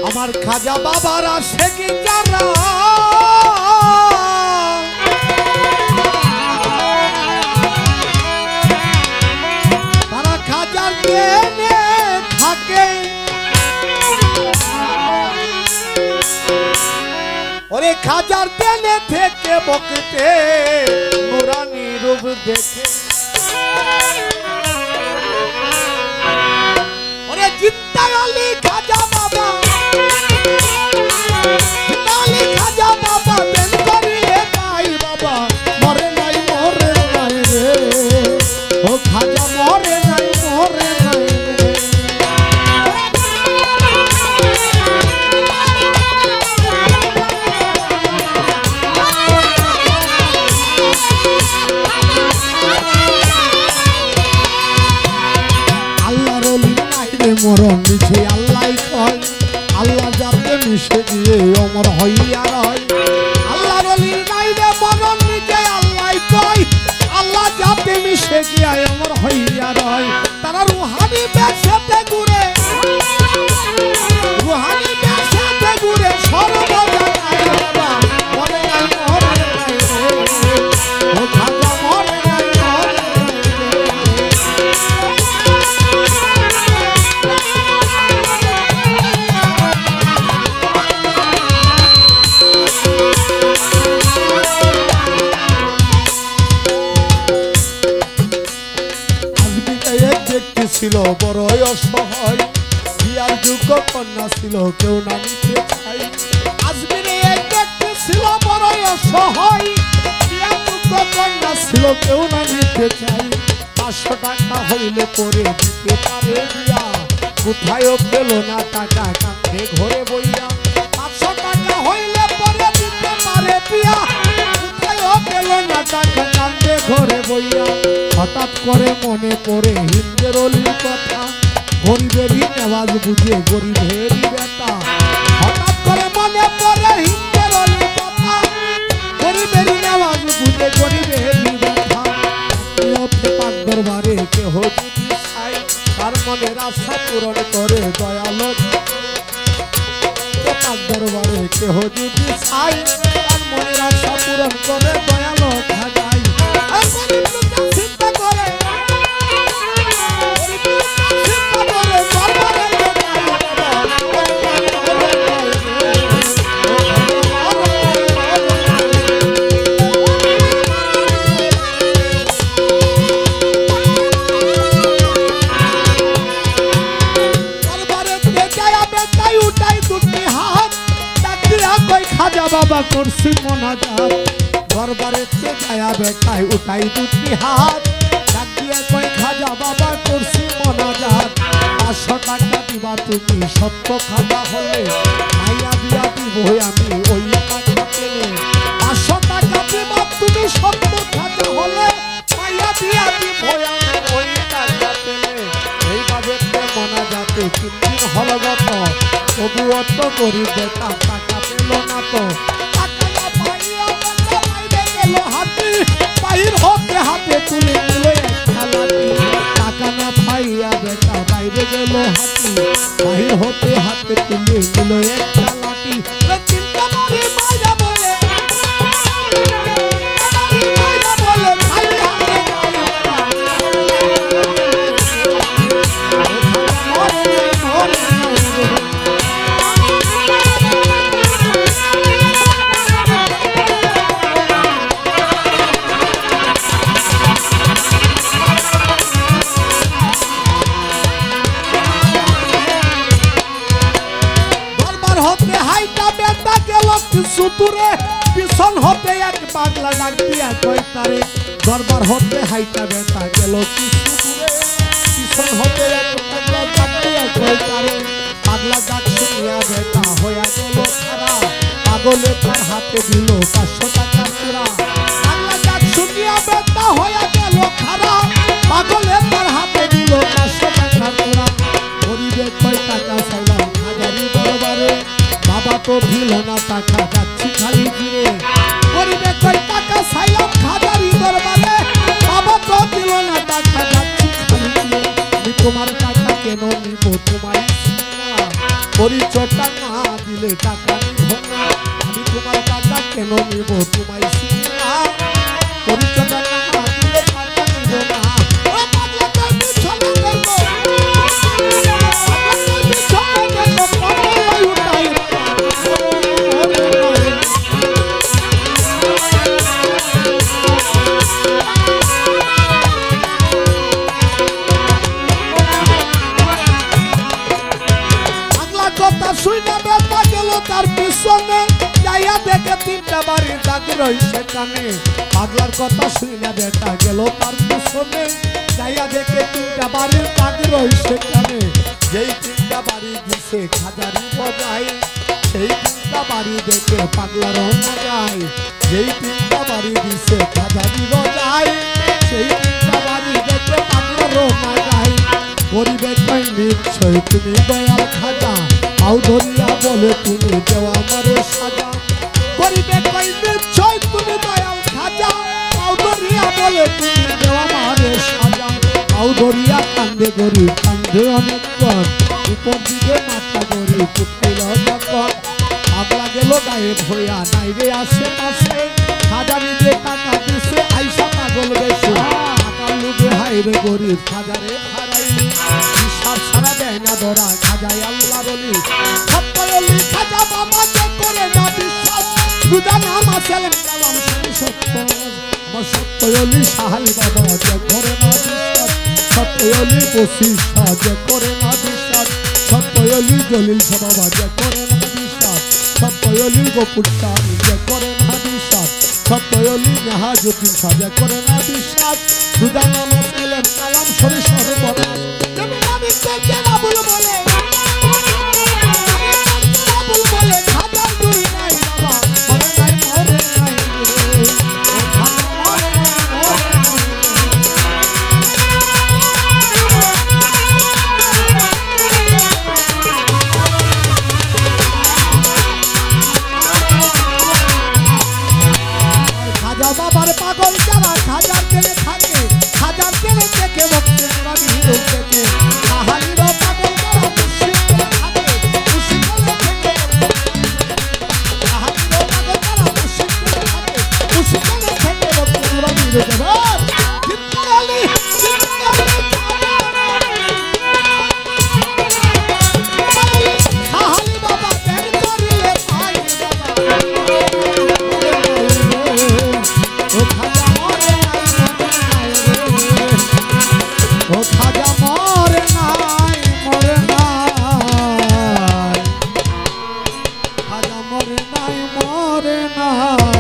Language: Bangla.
আমার খাজা বাবার আশেকি যারা তারা খাজার প্রেমে থাকে। ওরে খাজার প্রেমে থেকে বকতে নুরানি রূপ দেখে। ওরে জিন্দা আলী খাজা বাবা, জিন্দা আলী খাজা বাবা বেন করিলে পাই বাবা মরে নাই রে। ও খাজা মরে নাই রে। মরণ নিচে আল্লাহ কয়, আল্লাহ যাতে মিশে দিয়ে অমর হইয়া রয়। আল্লাহ বলির নাই রে মরণ নিচে আল্লাহ কয়, আল্লাহ যাতে মিশে গিয়া অমর হইয়া রয়। তারা রুহানি বেশাতে ঘুরে, রুহানি বেশাতে ঘুরে সর্বজায়গায় বাবা মরে নাই রে। ও খাজা মরে নাই রে। ছিল বড়ই অসহায়, বিয়ার যোগ্য কন্যা ছিল কেউ না নিতে চাই। আজমিরে এক ব্যক্তি ছিল বড়ই অসহায়, বিয়ার যোগ্য কন্যা ছিল কেউ না নিতে চাই। 500 টাকা হইলে পরে দিতে পারে বিয়া, কোথায়ও পেল না টাকা কাঁদে ঘরে বইয়া। 500 টাকা হইলে পরে দিতে পারে বিয়া, কোথায়ও পেল না টাকা কাঁদে ঘরে বইয়া। হঠাৎ করে মনে পড়ে হিন্দের অলির কথা, গরিবেরই নেওয়াজ বুঝে গরিবেরই বেটা। হঠাৎ করে মনে পড়ে হিন্দের অলির কথা, গরিবেরই নেওয়াজ বুঝে গরিবেরই বেটা। পাক দরবারে কেহ যদি চাই, তার মনের আশা পূরণ করে দয়ালো। পাক দরবারে কেহ যদি চাই, তার মনের আশা পূরণ করে দয়ালো খাজাই। চিন্তা করে খাজা বাবা করছি মোনাজাত, দরবারেতে যায়া বেটাই উঠাই দুটি হাত, ডাক দিয়ে কই খাজা বাবা করছি মোনাজাত। 500 টাকা দিবা তুমি সত্য খাজা হলে, মাইয়া দিয়া দিব আমি ওই টাকা পেলে। 500 টাকা দিবা তুমি সত্য খাজা হলে, মাইয়া দিয়া দিব আমি ওই টাকা পেলে। এইভাবে মোনাজাতে 3 দিন হল গত, তবু অত গরিব বেটা টাকা পেল না তো। টাকা না পাইয়া বেটা বাইরে গেল হাতি, বাহির হতে হাতে তুলে নিল একটা লাঠি। টাকা না পাইয়া বেটা বাইরে গেল হাতি, বাহির হতে হাতে তুলে নিল একটা লাঠি। চিন্তা করে মাইরা বলে, মাইরা বলে খালি হাতে সুতুরে পিছন হতে এক পাগলা ডাক দিয়া কয় তারে। দরবার হতে হাইটা বেটা গেল সুতুরে, পিছন হতে এক পাগলা ডাক দিয়া কয় তারে। পাগলা ডাক শুনিয়া বেটা হইয়া গেল খারা, পাগলে তার হাতে দিল 500 টাকা চূড়া। পাগলা ডাক শুনিয়া বেটা হইয়া গেল খারা, পাগলে তার হাতে দিল 500 টাকা চূড়া। গরিবে কয় টাকা চাইলাম খাজারি দরবারে, বাবা তো দিল না টাকা যাচ্ছি খালি ফিরে। গরিবে কয় টাকা চাইলাম খাজারি দরবারে, বাবা তো দিল না টাকা যাচ্ছি খালি ফিরে। তোমার টাকা কেন নিব তোমার পরিচয়টা না দিলে টাকা নিব না, আমি তোমার টাকা কেন নিব তোমায় চিনি না, পরিচয়টা না দিলে টাকা নিব না। ও পাগলা তোর পিছনে দেখো, পাগলা তোর পিছনে দেখো, পাগলা উঠাই কথা শুনে বেটা গেল তার পিছনে, যাইয়া দেখে তিনটা বাড়ির দাগ রইছে কানে। পাগলার কথা শুনে বেটা গেল তার পিছনে, যাইয়া দেখে তিনটা বাড়ির দাগ রইছে কানে। যেই তিনটা বাড়ি দিছে খাজারি বজায়, সেই তিনটা বাড়ি দেখে পাগলার না যায়। যেই তিনটা বাড়ি দিছে খাজারি বজায়, সেই তিনটা বাড়ি দেখে পাগলার না যায়। গরিবে কই নিশ্চয় তুমি দয়াল খাজা, আউ ধরিয়া বলে তুমি দেওয়া আমারে সাজা। গরিবে কই নিশ্চয় তুমি দয়াল খাজা, আউ ধরিয়া বলে তুমি দেওয়া আমারে সাজা। আউ ধরিয়া কান্দে গরিব কান্দে অনেকক্ষণ, উপর দিকে মাথা গরিব উঠিল যখন। পাগলা গেল গায়েব হইয়া নাই রে আশেপাশে, খাজা নিজে টাকা দিছে আইসা পাগল বেশে। টাকা লুবে হাইরে গরিব খাজারে হারাইলি, বিশ্বাস ছাড়া দেয় না ধরা খাজাই আল্লাহ বলি। সত্যলি খাজা বাবা যে করে না বিশ্বাস, দুটা নাম আছে কালাম শুনি সত্য। আমার সত্যলি সাহাই বাবা যে করে না বিশ্বাস, সত্যলি বশিষ্ঠ যে করে না বিশ্বাস, সত্যলি জলিল বাবা যে করে না বিশ্বাস, সত্যলি গোপুর যে করে না বিশ্বাস, সত্যলি নেহাজুদ্দিন সাজে করে না বিশ্বাস। দুটা নাম আছে কালাম শুনি সর্বনাশ। খাজা বাবার পাগল যারা খাজার তেলে থাকে, খাজার তেলে থেকে ভক্তের বাড়ি থেকে। কাহালির পাগল যারা মুর্শিদ তেলে থাকে, মুর্শিদ তেলে থেকে। কাহালির পাগল যারা মুর্শিদ তেলে থাকে, মুর্শিদ তেলে থেকে ভক্তের বাড়ি থেকে। জিন্দালি জিন্দালি কাহালি বাবা দেন করিলে পাই বাবা। ও খাজা মরে নাই ও খাজা মরে নাই, মরে নাই, খাজা মরে নাই, মরে নাই।